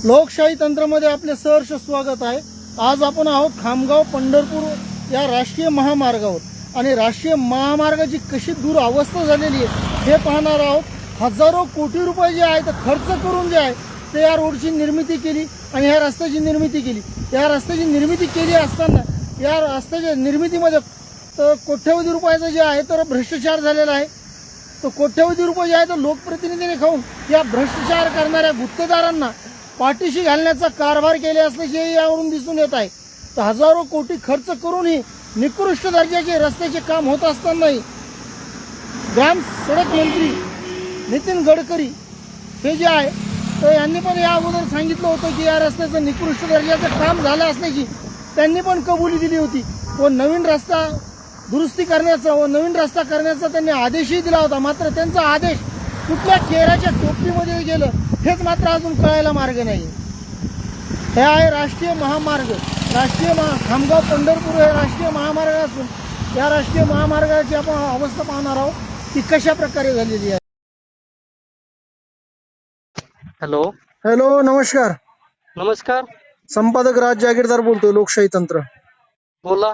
लोकशाही तंत्रामध्ये आपले सहर्ष स्वागत आहे। आज आपण आहोत खामगाव पंढरपूर या राष्ट्रीय महामार्गावर आणि राष्ट्रीय महामार्गाची कशी दुरावस्था झालेली आहे हे पाहणार आहोत। हजारो कोटी रुपये जे आहेत खर्च करून जे आहे ते या रोडची निर्मिती केली आणि ह्या रस्त्याची निर्मिती केली। या रस्त्याची निर्मिती केली असताना या रस्त्याच्या निर्मितीमध्ये कोट्यवधी रुपयाचं जे आहे तर भ्रष्टाचार झालेला आहे। तो कोट्यवधी रुपये जे आहे तर लोकप्रतिनिधीने खाऊन या भ्रष्टाचार करणाऱ्या गुत्तेदारांना पाठीशी घालण्याचा कारभार केले असल्याचे यावरून दिसून येत आहे। तर हजारो कोटी खर्च करूनही निकृष्ट दर्जाचे रस्त्याचे काम होत असतानाही ग्राम सडक मंत्री नितीन गडकरी हे जे आहे तर यांनी पण या अगोदर सांगितलं होतं की या रस्त्याचं निकृष्ट दर्जाचं काम झालं असल्याची त्यांनी पण कबुली दिली होती व नवीन रस्ता दुरुस्ती करण्याचा व नवीन रस्ता करण्याचा त्यांनी आदेशही दिला होता। मात्र त्यांचा आदेश कुठल्या केराच्या टोपलीमध्ये गेलं हेच मात्र अजून कळायला मार्ग नाही। हे आहे राष्ट्रीय महामार्ग, खामगाव पंढरपूर हे राष्ट्रीय महामार्ग असून या राष्ट्रीय महामार्गाची आपण अवस्था पाहणार आहोत ती कशा प्रकारे झालेली आहे। हॅलो हॅलो, नमस्कार। नमस्कार, संपादक राज जागीरदार बोलतोय, लोकशाही तंत्र। बोला।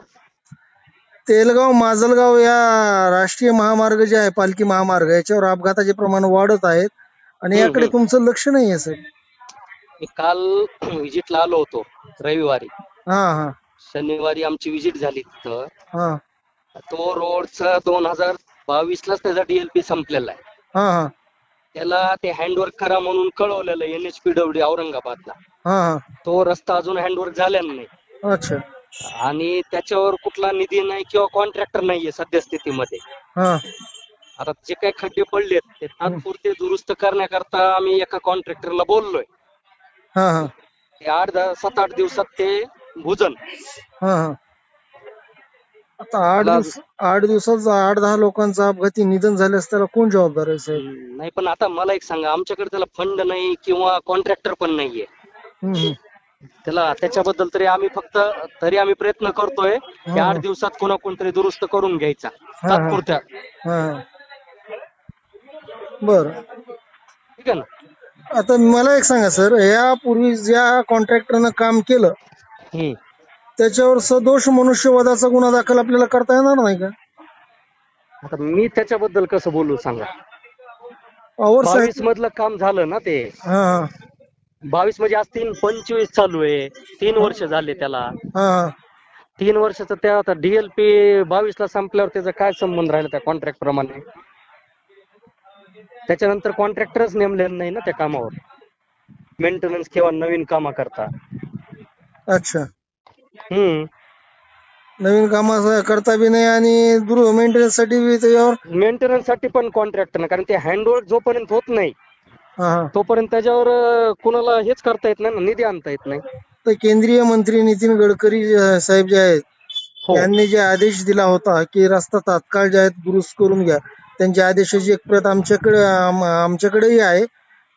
तेलगाव माजलगाव या राष्ट्रीय महामार्ग जे आहे पालखी महामार्ग याच्यावर अपघाताचे प्रमाण वाढत आहेत आणि याकडे तुमचं लक्ष नाही आहे सर। मी काल विजिटला आलो होतो रविवारी। हा, शनिवारी आमची विजिट झाली तिथं। हा, तो रोडचा 2022 लाच त्याचा डीएलपी संपलेला आहे। हा, त्याला ते हँडवर्क करा म्हणून कळवलेलं NHPW औरंगाबादला। हा, तो रस्ता अजून हँडवर्क झालेला नाही। अच्छा। आणि त्याच्यावर कुठला निधी नाही किंवा कॉन्ट्रॅक्टर नाहीये सद्यस्थितीमध्ये। हा, आता जे काही खड्डे पडलेत ते तात्पुरते दुरुस्त करण्याकरता आम्ही एका कॉन्ट्रॅक्टरला बोललोय। हा, ते 7-8 दिवसात ते भुजन। हा, आता 8 दिवसात 8-10 लोकांचा अपघाती निधन झाल्यास त्याला कोण जबाबदार आहे साहेब? नाही, पण आता मला एक सांगा, आमच्याकडे त्याला फंड नाही किंवा कॉन्ट्रॅक्टर पण नाहीये त्याला। त्याच्याबद्दल तरी आम्ही प्रयत्न करतोय की 8 दिवसात कोणा कोणतरी दुरुस्त करून घ्यायचा तात्पुरत्या। बर, ठीक आहे ना। आता मला एक सांगा सर, यापूर्वी ज्या कॉन्ट्रॅक्टरनं काम केलं त्याच्यावर सदोष मनुष्यवधाचा गुन्हा दाखल आपल्याला करता येणार नाही का? आता मी त्याच्याबद्दल कसं बोलू सांगा। 22 मधलं काम झालं ना ते। 22 म्हणजे आज 3-25 चालू आहे, 3 वर्ष झाले त्याला। 3 वर्षाचं त्या आता डीएलपी 22 ला संपल्यावर त्याचा काय संबंध राहिला त्या कॉन्ट्रॅक्ट प्रमाणे? त्याच्यानंतर कॉन्ट्रॅक्टरच नेमलेलं नाही ना त्या कामावर, मेंटेनन्स किंवा नवीन कामा करता। अच्छा, नवीन कामा करता बी नाही आणि मेंटेनन्स साठी पण कॉन्ट्रॅक्टर नाही, कारण ते हँडवर्क जोपर्यंत होत नाही तोपर्यंत त्याच्यावर कुणाला हेच करता येत नाही ना, निधी आणता येत नाही। तर केंद्रीय मंत्री नितीन गडकरी साहेब जे आहेत त्यांनी जे आदेश दिला होता की रस्ता तात्काळ जे आहेत दुरुस्त करून घ्या, त्यांच्या आदेशाची एक प्रत आमच्याकडेही आहे।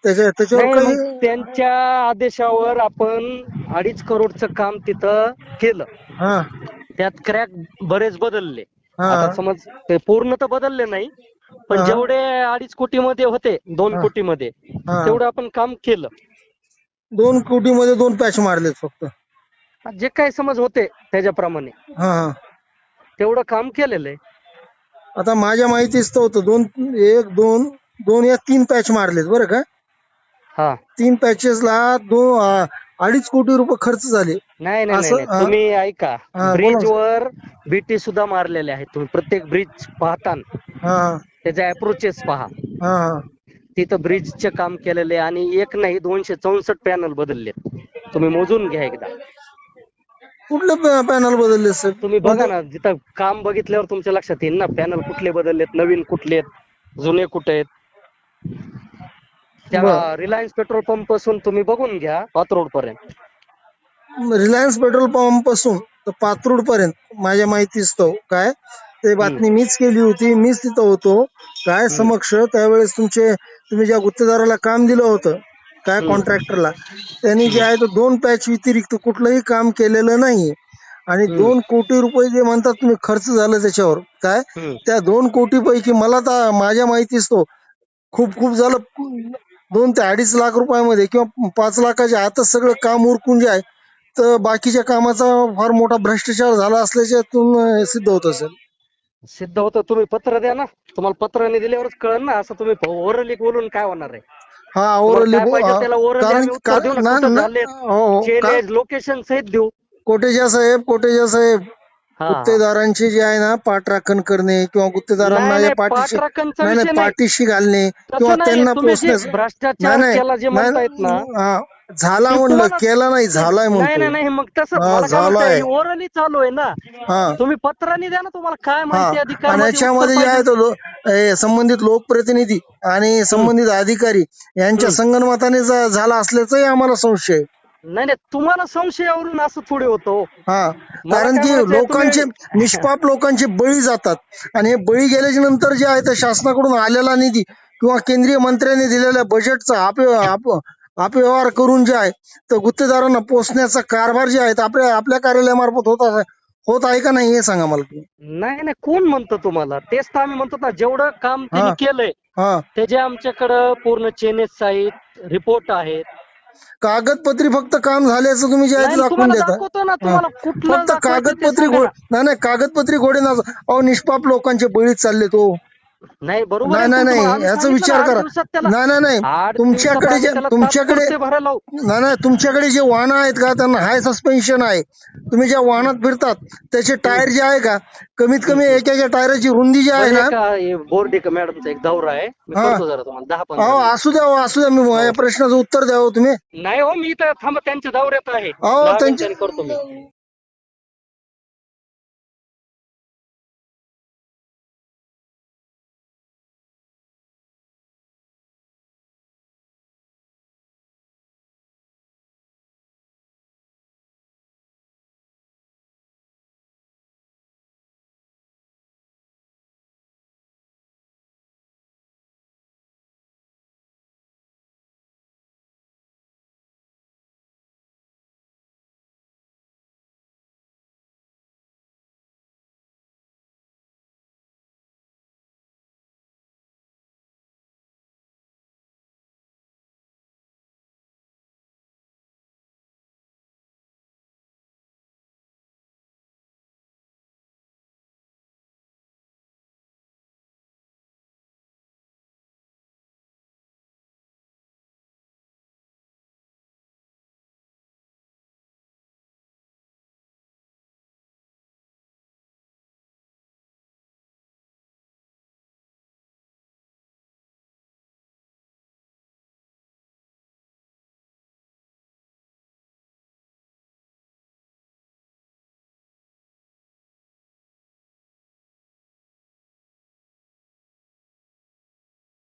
त्याच्यावर त्यांच्या आदेशावर आपण 2.5 करोडचं काम तिथं केलं। त्यात क्रॅक बरेच बदलले। आता समज ते पूर्ण तर बदलले नाही, पण जेवढे 2.5 कोटी मध्ये होते 2 कोटी मध्ये तेवढं आपण काम केलं। 2 कोटी मध्ये 2 पॅच मारलेत फक्त, जे काय समज होते त्याच्याप्रमाणे तेवढं काम केलेलं आहे। आता माझ्या माहितीच तर होतं 2 या 3 पॅच मारलेत बरं का। 3 पॅचेसला 2.5 कोटी रुपये खर्च झाले। नाही, तुम्ही ऐका, ब्रिजवर बीटी सुद्धा मारलेले आहेत। तुम्ही प्रत्येक ब्रिज पाहता त्याचे अप्रोचेस पहा, तिथं ब्रिजचे काम केलेले आणि एक नाही 264 पॅनल बदलले। तुम्ही मोजून घ्या एकदा। कुठले पॅनल बदलले सर? तुम्ही बघा ना, जिथं काम बघितल्यावर तुमच्या लक्षात येईल ना पॅनल कुठले बदललेत, नवीन कुठले आहेत, जुने कुठे आहेत। त्या रिलायन्स पेट्रोल पंप पासून तुम्ही बघून घ्या पाथरोड पर्यंत। रिलायन्स पेट्रोल पंप पासून तर पाथरोड पर्यंत माझ्या माहितीच तो काय ते बातमी मीच केली होती, मीच तिथं होतो काय समक्ष। त्यावेळेस तुम्ही ज्या गुत्तेदाराला काम दिलं होतं काय कॉन्ट्रॅक्टरला, त्यांनी जे आहे तो 2 पॅच व्यतिरिक्त कुठलंही काम केलेलं नाही। आणि 2 कोटी रुपये जे म्हणतात तुम्ही खर्च झालं त्याच्यावर काय, त्या 2 कोटी पैकी मला तर माझ्या माहितीच तो खूप झालं 2 ते 2.5 लाख रुपयामध्ये किंवा 5 लाखाच्या आतच सगळं काम उरकून जे आहे तर बाकीच्या कामाचा फार मोठा भ्रष्टाचार झाला असल्याच्यातून सिद्ध होत असेल. सिद्ध होतं. तुम्ही पत्र द्या ना, तुम्हाला पत्राने दिल्यावरच कळलं ना. असं तुम्ही ओरली बोलून काय होणार आहे? हा तुम्हाला ओरली काय पाहिजे त्याला ओरली कारण आम्ही उत्तर देऊ ना. कुठं झाले हो लोकेशन सहित देऊ. कोटेजा साहेब हा. गुत्तेदारांची जे आहे ना पाठराखण करणे किंवा गुत्तेदारांना नाही, या नाही, पाठीशी पाठराखणचा नाही विषय नाही नाही. पाठीशी घालणे तसं किंवा नाही, त्यांना तुम्ही जे पोचण्यास भ्रष्टाचार केला जे म्हणतायत ना, हा, झाला ते म्हणलं तुम्हाला- केला नाही झालाय नाही म्हणतो. नाही नाही, मग तसं हा, मला काय झालाय. म्हणताय, ओरली चालू आहे ना. हा तुम्ही पत्राने द्या ना, तुम्हाला काय हा माहिती अधिकार आणि मध्ये उत्तर याच्यामध्ये जे आहे पाहिजे. तो संबंधित लोकप्रतिनिधी आणि संबंधित अधिकारी यांच्या संगनमताने झाला असल्याचाही आम्हाला संशय आहे. नाही नाही, तुम्हाला संशयावरून असं थोडी होतो. हा मला कारण काय की म्हणायचंय, लोकांचे निष्पाप लोकांचे बळी जातात आणि हे बळी गेल्याच्या नंतर जे आहे ते शासनाकडून आलेला निधी किंवा केंद्रीय मंत्र्यांनी दिलेल्या बजेटचा अपव्यवहार करून जे आहे तर गुत्तेदारांना पोचण्याचा कारभार जे आहे ते आपल्या कार्यालयामार्फत होत आहे का नाही हे सांगा मला तुम्ही. नाही नाही, कोण म्हणतं तुम्हाला? तेच तर आम्ही म्हणतो ना, जेवढं काम त्यांनी केलंय हा त्याचे आमच्याकडं पूर्ण चेनेस आहेत, रिपोर्ट आहेत. कागदपत्री फक्त काम झाल्याचं तुम्ही जे आहे ते नाही, दाखवून तुम्हाला देता. दाखवतो ना, तुम्हाला कुठलं फक्त दाखवायचं ते कागदपत्री सांगा ना. नाही कागदपत्री घोडे ना अहो निष्पाप लोकांचे बळी चालले तो. नाही, बरोबर नाही आहे, नाही पण नाही तुम्हाला आम्ही याचा सांगितलं विचार ना, 8 करा. दिवसात त्याला- नाही नाही 8 तुमच्याकडे दिवसात जे आम्ही त्याला तुमच्याकडे तात्पुरते भरायला लावू. नाही तुमच्याकडे जे वाहनं आहेत का त्यांना हाय सस्पेन्शन आहे. तुम्ही ज्या वाहनात फिरतात त्याचे टायर जे आहे का कमीत कमी एका टायराची रुंदी जी आहे ना. बोर्डे मॅडमचा एक दौरा आहे, मी हा. करतो जरा तुम्हाला 10-15 अहो मिनिटं. असू द्या मी या प्रश्नाचं उत्तर द्यावं तुम्ही. नाही हो, मी तर थांबा, त्यांच्या दौऱ्यात आहे. अहो 10 त्यांचे मिनिटांनी करतो मी.